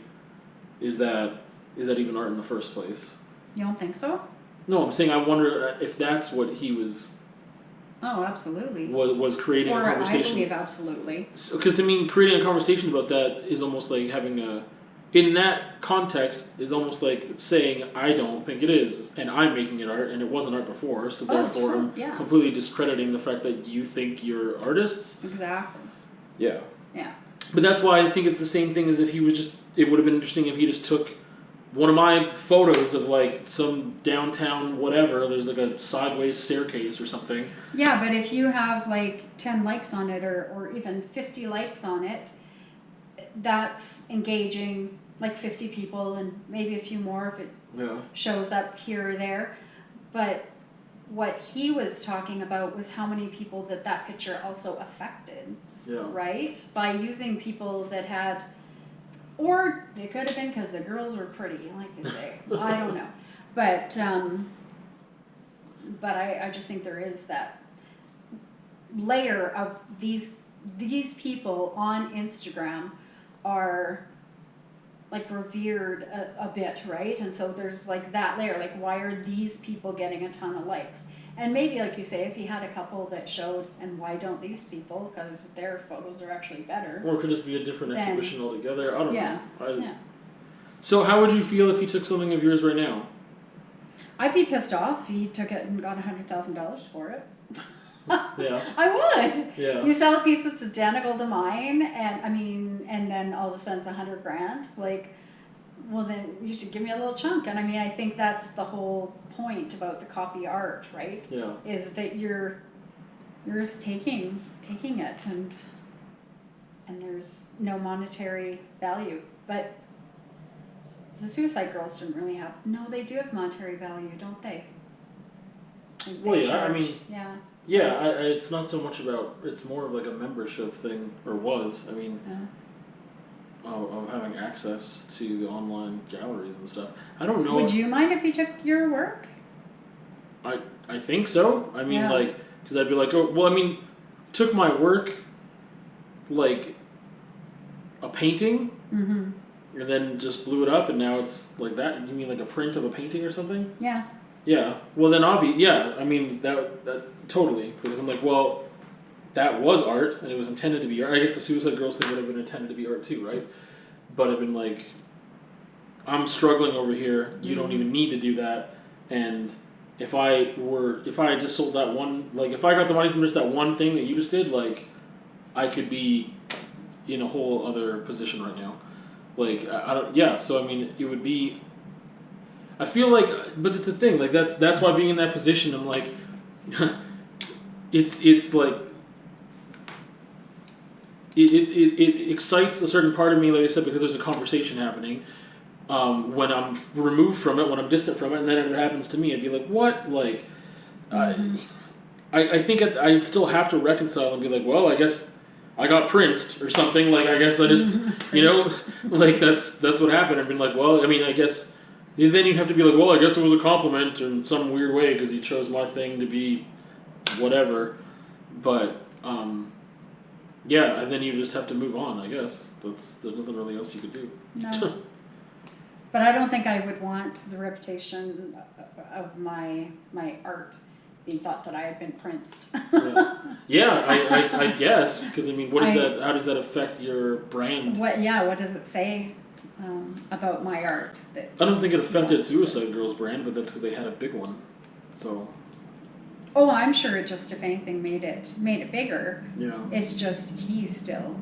is that even art in the first place? You don't think so? No, I'm saying I wonder if that's what he was. Oh, absolutely. Was creating a conversation. I believe absolutely. Because to me, creating a conversation about that is almost like having in that context, is almost like saying, I don't think it is, and I'm making it art, and it wasn't art before, so therefore I'm completely discrediting the fact that you think you're artists. Exactly. Yeah. Yeah. But that's why I think it's the same thing as if he was just, it would have been interesting if he just took one of my photos of like some downtown whatever, there's like a sideways staircase or something. Yeah, but if you have like 10 likes on it or even 50 likes on it, that's engaging like 50 people and maybe a few more if it shows up here or there. But what he was talking about was how many people that picture also affected, right? By using people that had, or it could have been because the girls were pretty, like they say. I don't know. But I just think there is that layer of these people on Instagram are like revered a bit, right? And so there's like that layer, like why are these people getting a ton of likes? And maybe like you say, if he had a couple that showed, and why don't these people? Because their photos are actually better. Or it could just be a different exhibition altogether. I don't know. Yeah. So how would you feel if he took something of yours right now? I'd be pissed off. He took it and got $100,000 for it. Yeah. I would. Yeah. You sell a piece that's identical to mine, and then all of a sudden it's $100,000. Like, well then you should give me a little chunk. And I mean, I think that's the whole point about the copy art, right? Yeah. Is that you're just taking it and there's no monetary value. But the Suicide Girls didn't really have. No, they do have monetary value, don't they? Well, yeah. I mean. Yeah. Yeah, it's not so much about, it's more of like a membership thing, or was, I mean, of having access to the online galleries and stuff. I don't know. Would you mind if he took your work? I think so. I mean, like, because I'd be like, oh, well, I mean, took my work, like, a painting, and then just blew it up, and now it's like that. You mean like a print of a painting or something? Yeah. Yeah. Well, then I mean, that totally. Because I'm like, well, that was art, and it was intended to be art. I guess the Suicide Girls thing would have been intended to be art too, right? But I've been like, I'm struggling over here. You don't even need to do that. And if I just sold that one, like, if I got the money from just that one thing that you just did, like, I could be in a whole other position right now. Like, I don't. Yeah. So I mean, it would be. I feel like, but it's the thing. Like that's why being in that position, I'm like, it's like it excites a certain part of me, like I said, because there's a conversation happening. When I'm removed from it, when I'm distant from it, and then it happens to me, I'd be like, what? Like, I think I'd still have to reconcile and be like, well, I guess I got princed or something. Like, I guess I just, like that's what happened. I've been like, well, I mean, I guess. Then you'd have to be like, well, I guess it was a compliment in some weird way because he chose my thing to be whatever. But, yeah, and then you just have to move on, I guess. There's nothing really else you could do. No. But I don't think I would want the reputation of my art being thought that I had been princed. Yeah, I guess. Because, I mean, how does that affect your brand? What does it say? About my art. I don't think it affected Suicide Girls' brand, but that's because they had a big one. So. Oh, I'm sure it just, if anything, made it bigger. Yeah. It's just he still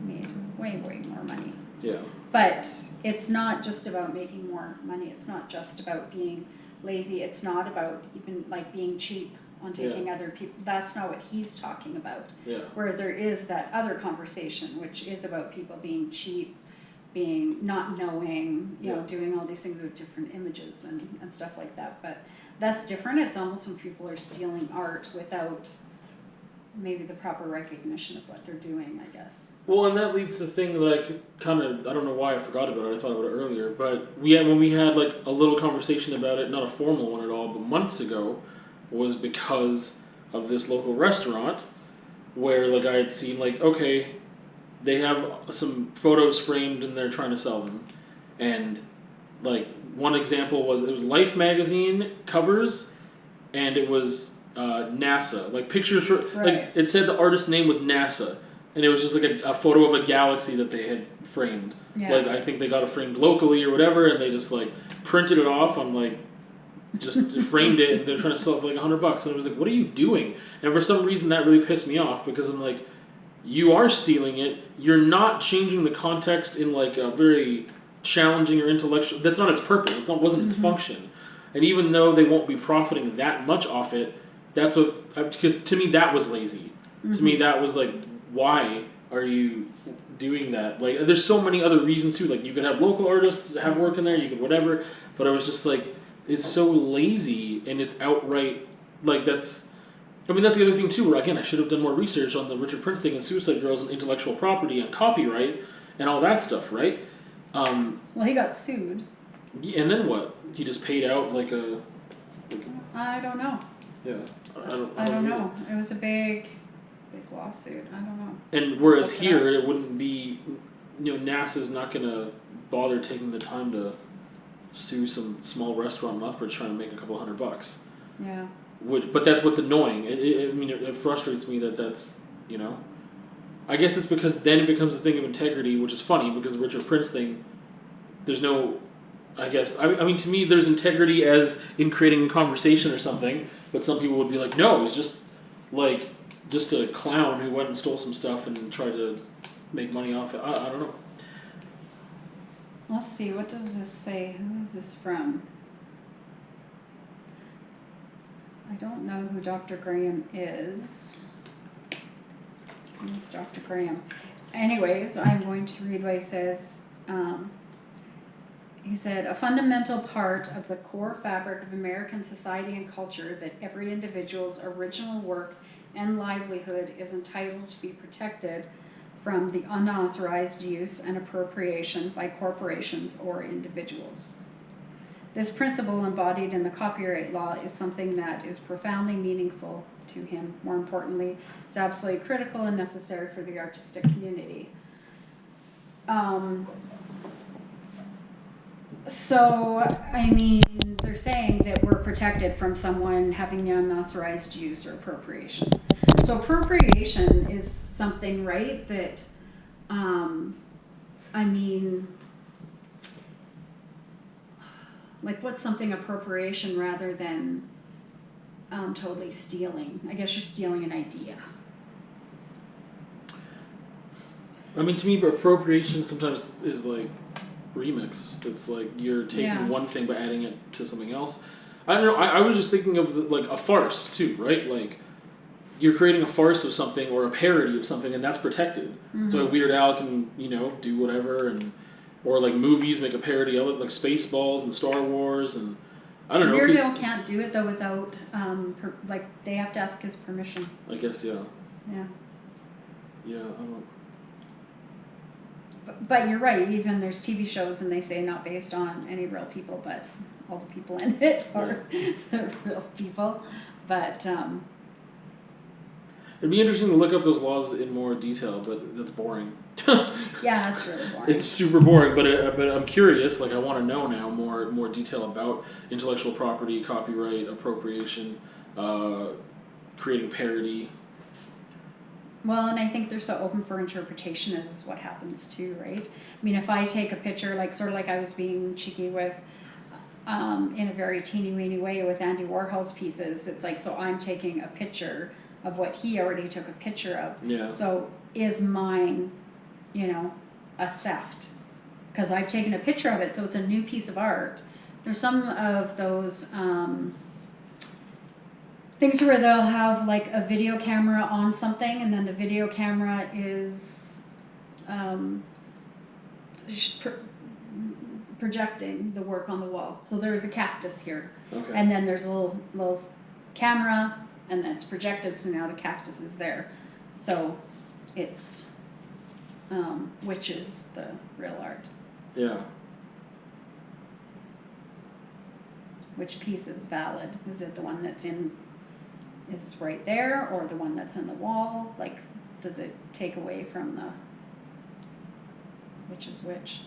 made way more money. Yeah. But it's not just about making more money. It's not just about being lazy. It's not about even like being cheap on taking other people. That's not what he's talking about. Yeah. Where there is that other conversation, which is about people being cheap. Being not knowing, doing all these things with different images and stuff like that. But that's different. It's almost when people are stealing art without maybe the proper recognition of what they're doing, I guess. Well, and that leads to the thing that I don't know why I forgot about it. I thought about it earlier. But when we had like a little conversation about it, not a formal one at all, but months ago, was because of this local restaurant where like I had seen like, okay, they have some photos framed and they're trying to sell them. And like one example was, it was Life magazine covers and it was NASA. Like pictures for, like it said the artist's name was NASA. And it was just like a photo of a galaxy that they had framed. Yeah. Like I think they got it framed locally or whatever and they just like printed it off on like, just framed it and they're trying to sell it for like $100. And I was like, what are you doing? And for some reason that really pissed me off because I'm like, you are stealing it. You're not changing the context in like a very challenging or intellectual. That's not its purpose. It wasn't its function. And even though they won't be profiting that much off it, that's what, because to me that was lazy. To me that was like, why are you doing that? Like, there's so many other reasons too. Like, you could have local artists have work in there, you could whatever. But I was just like, it's so lazy and it's outright, like, that's the other thing too, where again, I should have done more research on the Richard Prince thing and Suicide Girls and intellectual property and copyright and all that stuff, right? Well, he got sued. And then what? He just paid out like I don't know. Yeah, I don't know. It was a big lawsuit. I don't know. And whereas here, it wouldn't be, NASA's not gonna bother taking the time to sue some small restaurant in Lethbridge trying to make a couple $100. Yeah. But that's what's annoying. It frustrates me that's, I guess it's because then it becomes a thing of integrity, which is funny because the Richard Prince thing, there's no, I guess, to me there's integrity as in creating a conversation or something, but some people would be like, no, it's just a clown who went and stole some stuff and tried to make money off it. I don't know. Let's see, what does this say? Who is this from? I don't know who Dr. Graham is. Who's Dr. Graham? Anyways, I'm going to read what he says. He said, a fundamental part of the core fabric of American society and culture that every individual's original work and livelihood is entitled to be protected from the unauthorized use and appropriation by corporations or individuals. This principle embodied in the copyright law is something that is profoundly meaningful to him. More importantly, it's absolutely critical and necessary for the artistic community. They're saying that we're protected from someone having the unauthorized use or appropriation. So appropriation is something, right, that, what's something appropriation rather than totally stealing? I guess you're stealing an idea. To me, appropriation sometimes is like remix. It's like you're taking one thing but adding it to something else. I don't know. I was just thinking of like a farce too, right? Like you're creating a farce of something or a parody of something, and that's protected. Mm-hmm. So Weird Al can do whatever, or like movies make a parody of it, like Spaceballs and Star Wars, and I don't know. Weird Al can't do it though without they have to ask his permission. I guess yeah. Yeah. Yeah. I don't. But you're right, even there's TV shows and they say not based on any real people, but all the people in it are the real people. But it'd be interesting to look up those laws in more detail, but that's boring. Yeah, that's really boring. It's super boring, but I'm curious, I want to know now more detail about intellectual property, copyright, appropriation, creating parody. Well, and I think they're so open for interpretation is what happens too, right? If I take a picture, sort of like I was being cheeky with, in a very teeny-weeny way with Andy Warhol's pieces, it's like, so I'm taking a picture of what he already took a picture of. Yeah. So is mine, a theft? Because I've taken a picture of it, so it's a new piece of art. There's some of those, things where they'll have a video camera on something and then the video camera is projecting the work on the wall. So there's a cactus here. Okay. And then there's a little camera and then it's projected, so now the cactus is there. So it's which is the real art. Yeah. Which piece is valid? Is it the one that's is right there, or the one that's in the wall? Does it take away from the which is which?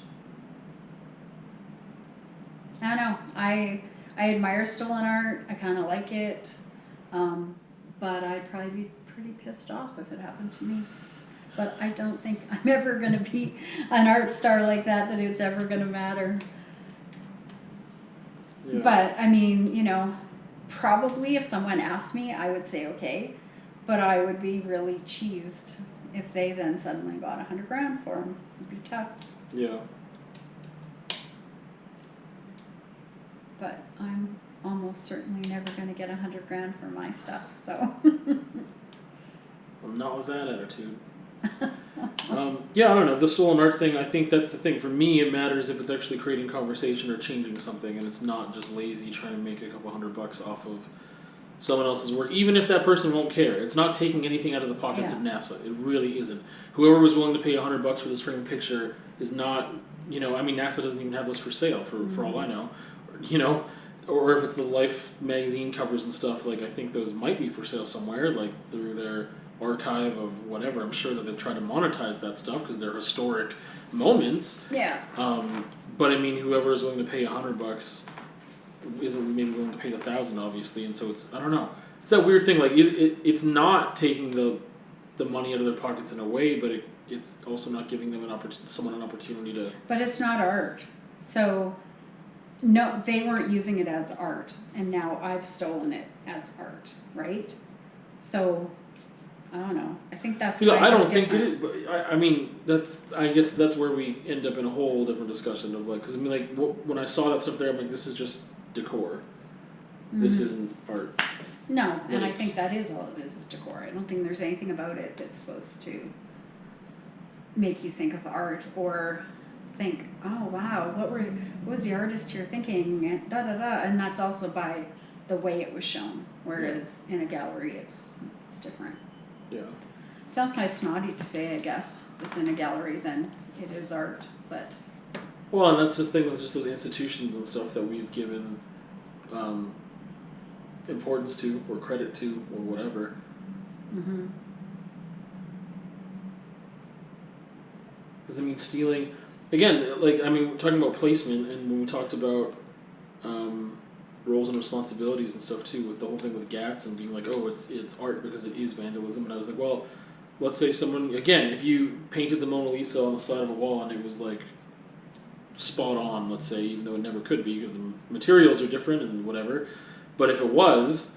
I don't know. I admire stolen art. I kind of like it, but I'd probably be pretty pissed off if it happened to me. But I don't think I'm ever going to be an art star like that it's ever going to matter. Yeah. But probably if someone asked me, I would say okay, but I would be really cheesed if they then suddenly got $100,000 for them. It'd be tough. Yeah. but I'm almost certainly never gonna get $100,000 for my stuff, so. Well, not with that attitude. Yeah, I don't know. The stolen art thing, I think that's the thing. For me, it matters if it's actually creating conversation or changing something, and it's not just lazy trying to make a couple $100 off of someone else's work, even if that person won't care. It's not taking anything out of the pockets of NASA. It really isn't. Whoever was willing to pay $100 for this framed picture is not, you know, I mean, NASA doesn't even have this for sale, for all I know. You know, or if it's the Life magazine covers and stuff, like, I think those might be for sale somewhere, like, through their archive of whatever. I'm sure that they've tried to monetize that stuff because they're historic moments. Yeah. But I mean, whoever is willing to pay $100 isn't maybe willing to pay the 1,000, obviously, and so it's, I don't know. It's that weird thing. Like, it's not taking the money out of their pockets in a way, but it's also not giving them someone an opportunity to. But it's not art, so no, they weren't using it as art, and now I've stolen it as art, right? So. I don't know. I think that's. Yeah, I don't think it is, but I mean, I guess that's where we end up in a whole different discussion of like, because I mean, like when I saw that stuff there, I'm like, this is just decor. This isn't art. No, and I think that is all it is decor. I don't think there's anything about it that's supposed to make you think of art or think, oh wow, what was the artist here thinking? And da da da. And that's also by the way it was shown. Whereas in a gallery, it's different. Yeah. It sounds kind of snotty to say, I guess. If it's in a gallery, then it is art, but. Well, and that's the thing with just those institutions and stuff that we've given importance to, or credit to, or whatever. Because I mean, stealing, again, like, I mean, we're talking about placement, and when we talked about roles and responsibilities and stuff too, with the whole thing with GATS and being like, oh, it's art because it is vandalism, and I was like, well, let's say someone, again, if you painted the Mona Lisa on the side of a wall and it was like spot on, let's say, even though it never could be because the materials are different and whatever, but if it was,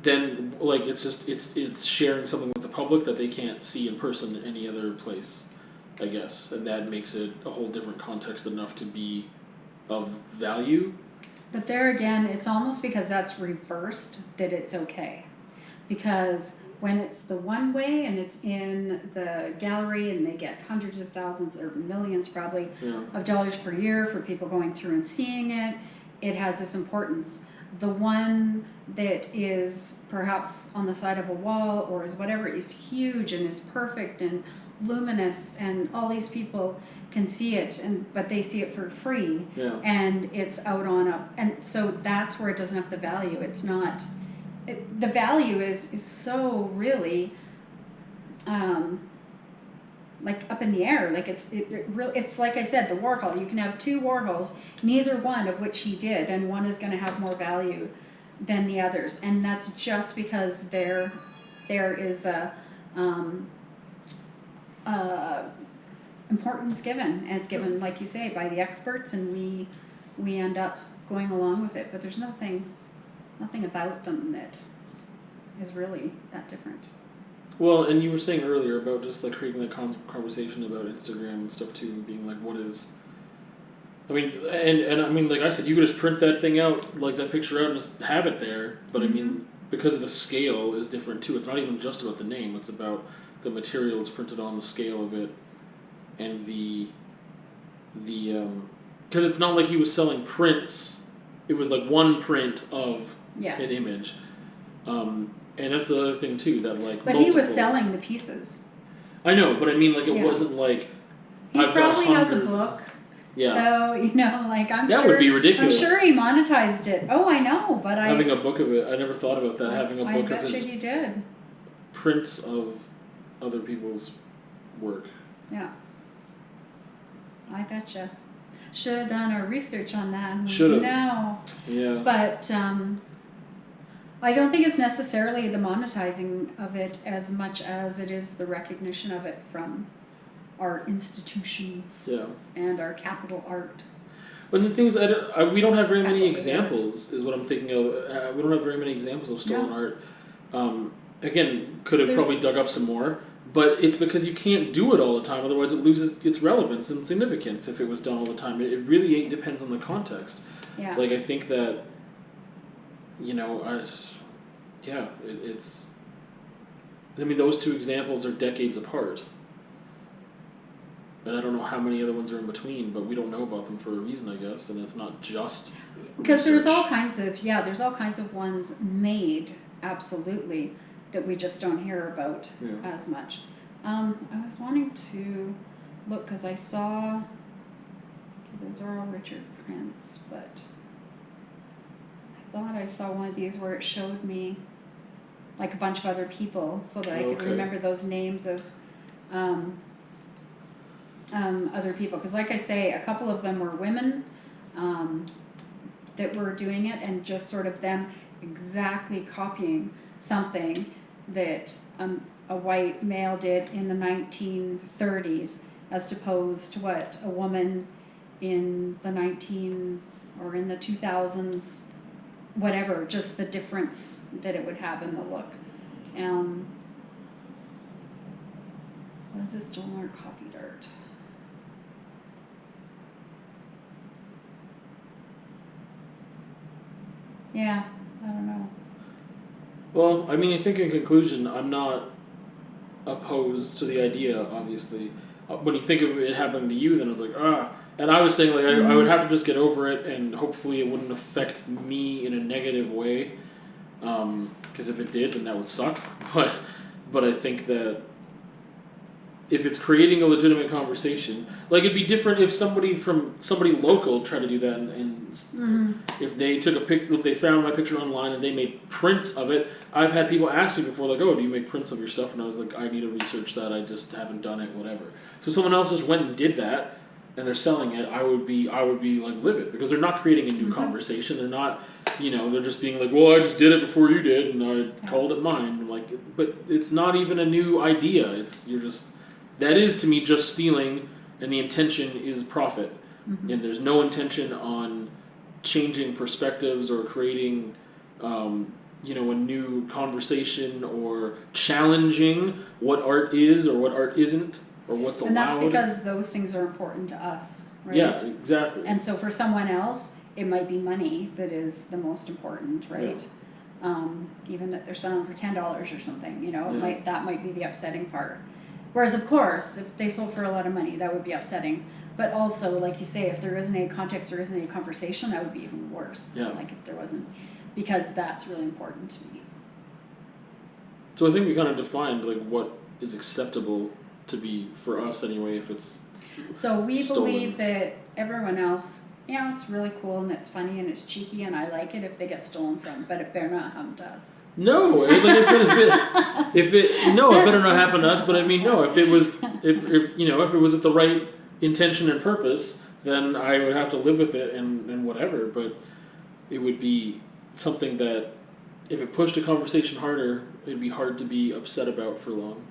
then like it's sharing something with the public that they can't see in person in any other place, I guess, and that makes it a whole different context enough to be of value. But there again, it's almost because that's reversed that it's okay. Because when it's the one way and it's in the gallery and they get hundreds of thousands or millions probably of dollars per year for people going through and seeing it, it has this importance. The one that is perhaps on the side of a wall or is whatever is huge and is perfect and luminous and all these people can see it, but they see it for free, and it's out on a, and so that's where it doesn't have the value. It's not, the value is so really, like up in the air. Like it's like I said, the Warhol. You can have two Warhols, neither one of which he did, and one is going to have more value than the others, and that's just because there is a importance given, and it's given, like you say, by the experts, and we end up going along with it. But there's nothing about them that is really that different. Well, and you were saying earlier about just like creating that conversation about Instagram and stuff too, and being like, what is? I mean, and I mean, like I said, you could just print that thing out, like that picture out, and just have it there. But I mean, because of the scale is different too. It's not even just about the name; it's about the material it's printed on, the scale of it. And the because it's not like he was selling prints. It was like one print of an image. And that's the other thing too, that like. But he was selling the pieces. I know, but I mean, like, it wasn't like. He probably has a book. Yeah. So, you know, like, I'm sure. That would be ridiculous. I'm sure he monetized it. Oh, I know, but having a book of it, I never thought about that. Having a book of his. I bet you he did. Prints of other people's work. Yeah. I betcha. Should have done our research on that. Should have. No. Yeah. But I don't think it's necessarily the monetizing of it as much as it is the recognition of it from our institutions and our capital art. But the thing is, we don't have very many examples, is what I'm thinking of. We don't have very many examples of stolen art. Again, could have probably dug up some more. But it's because you can't do it all the time, otherwise it loses its relevance and significance if it was done all the time. It really depends on the context. Yeah. Like, I think that, you know, it's, I mean, those two examples are decades apart. And I don't know how many other ones are in between, but we don't know about them for a reason, I guess, and it's not just Because there's all research. kinds of, there's all kinds of ones made, absolutely, that we just don't hear about Yeah. as much. I was wanting to look, because I saw, those are all Richard prints, but I thought I saw one of these where it showed me like a bunch of other people so that I could Okay. remember those names of other people. Because like I say, a couple of them were women that were doing it, and just sort of them exactly copying something that a white male did in the 1930s, as opposed to what a woman in the in the 2000s, whatever, just the difference that it would have in the look. Was it stolen or copied art? Yeah, I don't know. Well, I mean, I think in conclusion, I'm not opposed to the idea, obviously. When you think of it happening to you, then it's like, ah. And I was saying, like, I would have to just get over it, and hopefully it wouldn't affect me in a negative way. Because if it did, then that would suck. But I think that if it's creating a legitimate conversation, like, it'd be different if somebody local tried to do that, and if they took if they found my picture online and they made prints of it. I've had people ask me before, like, oh, do you make prints of your stuff? And I was like, I need to research that, I just haven't done it, whatever. So someone else just went and did that, and they're selling it, I would be like livid, because they're not creating a new conversation. They're not, they're just being like, well, I just did it before you did, and I called it mine. Like, but it's not even a new idea. That is to me just stealing, and the intention is profit. And there's no intention on changing perspectives or creating, a new conversation or challenging what art is or what art isn't or what's allowed. And that's because those things are important to us, right? Yeah, exactly. And so for someone else, it might be money that is the most important, right? Yeah. Even that they're selling for $10 or something, that might be the upsetting part. Whereas, of course, if they sold for a lot of money, that would be upsetting. But also, like you say, if there isn't any context, there isn't any conversation, that would be even worse. Yeah. Like if there wasn't, because that's really important to me. So I think we kind of defined like what is acceptable to be, for us anyway, if it's So we stolen. believe that everyone else, it's really cool and it's funny and it's cheeky and I like it if they get stolen from, but it better not happen to us. No, like I said, it better not happen to us. But I mean, no, if it was with the right intention and purpose, then I would have to live with it and whatever. But it would be something that, if it pushed a conversation harder, it'd be hard to be upset about for long.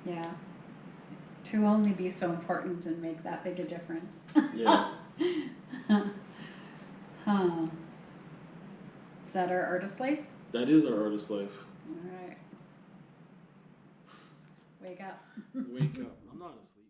Yeah. To only be so important and make that big a difference. Yeah. Is that our artist life? That is our artist life. All right. Wake up. Wake up. I'm not asleep.